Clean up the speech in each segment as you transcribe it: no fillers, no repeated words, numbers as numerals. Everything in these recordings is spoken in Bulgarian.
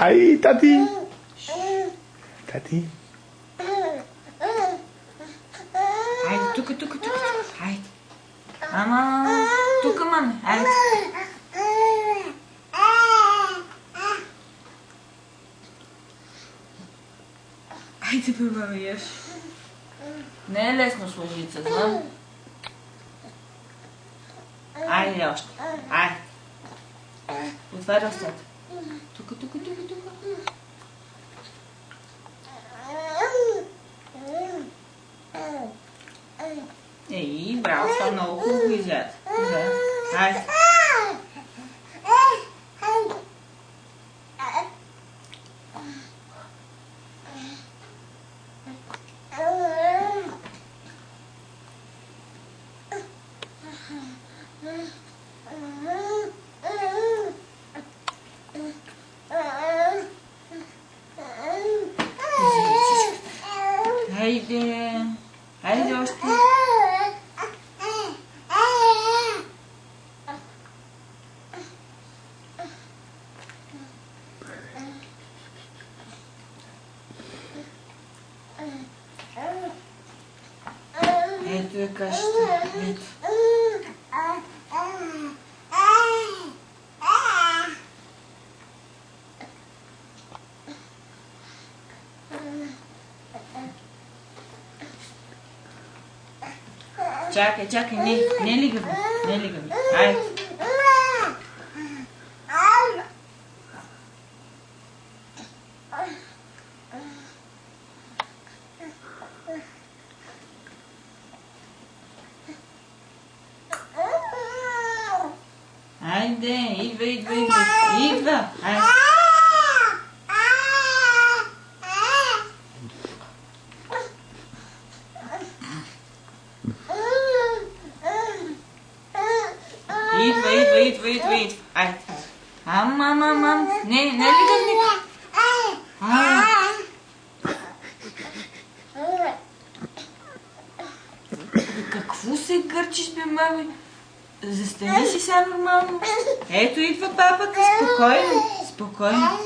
Ай, тати! Тати! Айде, тук. Айде. Ама, тук, маме. Айде. Айде, бе, маме, яш. Не е лесно с лъжица, знам. Айде още. Айде. Отваря устата. Тук. Ей, браво, това много хубаво изяд. Айде. Айде още. Ето е кашата. Ето. Чакай, не лигаме. Айде. Айде, идва. Айде. Идва. Айде. Ам. Не лигам. Какво се гърчиш, бе, маме? Застани си сега нормално. Ето идва папата. Спокойно.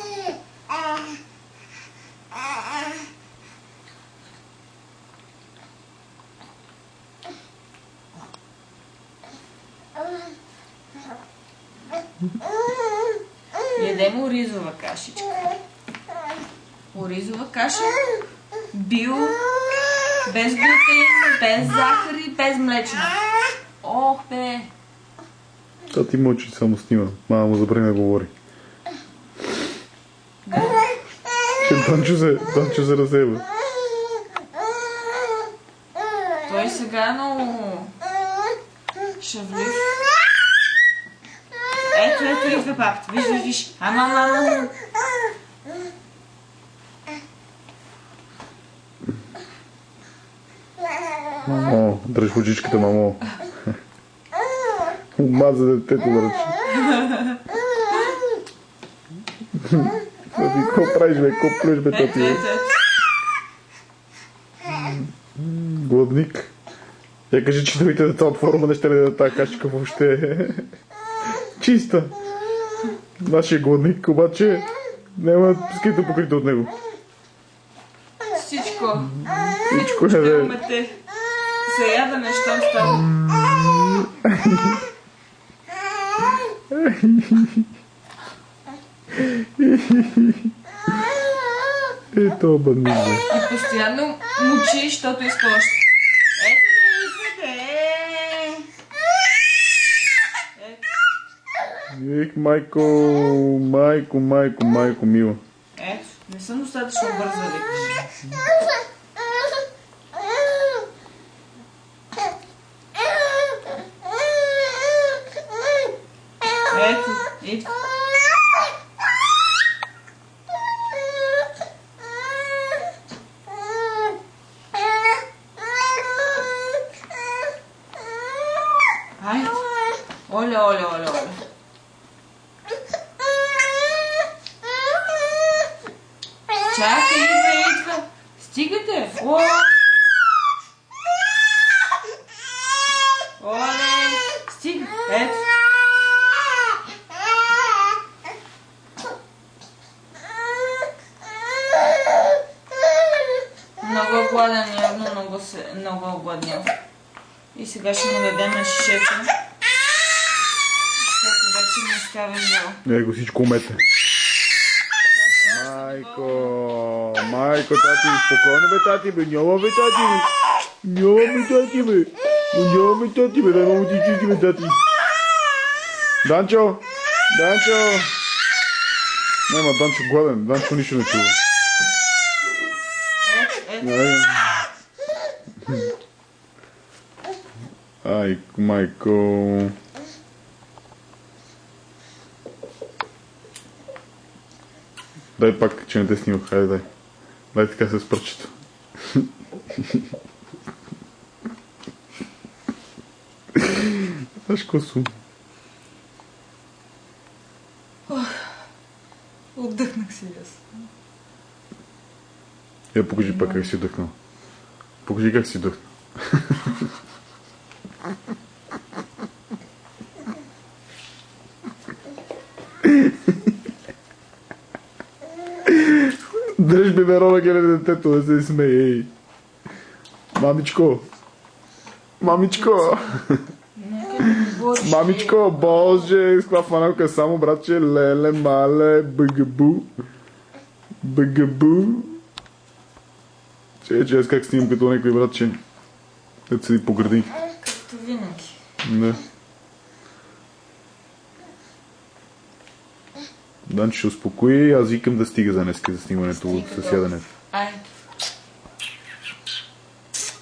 Ядем оризова кашичка. Оризова каша. Био. Без глютен, без захар и без млечно. Ох, бе. Та ти мълчи, само снима. Мама му забрани да говори. Дончо се разева. Той сега е много шавлив. Ето идва папата. Виж. Ама. Мамо, дръж лъжичката, мамо. Омаза детето да ръчи. Какво правиш, бе? Какво плюеш, бе, тати? Гладник. Я кажи, че другите деца от форума не ще ли да тази кашичка въобще чиста. Нашия гладник, обаче няма скрито покрито от него. Всичко е, да умете. За ядене, щом става. Ето бъдник, бе. И постоянно мучи, защото иска още. Ех, майко, мило. Ето, не съм достатъчно бърза, викаш. Ето, идва. Айде. Оле. Чакай, идва. Стигате. Оле, стига. Ето. много огладнял. И сега ще му дадем на шишето, защото вече не става жал. Его всичко умете. Майко, тати, спокойно бе, тати, бе, няма бе, тати, бе. Няма бе, тати, бе. Няма бе, тати, бе, да много ти чути, бе, тати. Данчо! Няма, Данчо гладен, Данчо нищо не чува. Ай, майко. Дай пак, че не те снимах, хайде дай. Дай така се спърчето. Аж косо. Отдъхнах си аз. Я покажи пак как си отдъхнал. Покажи как си отдъхнал. Дръж беберона, гледа детето, да се смее. Мамичко. Мамичко, боже, с каква фанелка само, братче, леле, мале, бъгъбу. Че аз как снимам като някой братче. Ето седи по градинки. Както винаги. Да. Данчо ще успокои, аз викам да стига за днеска за снимането с яденето. Айде.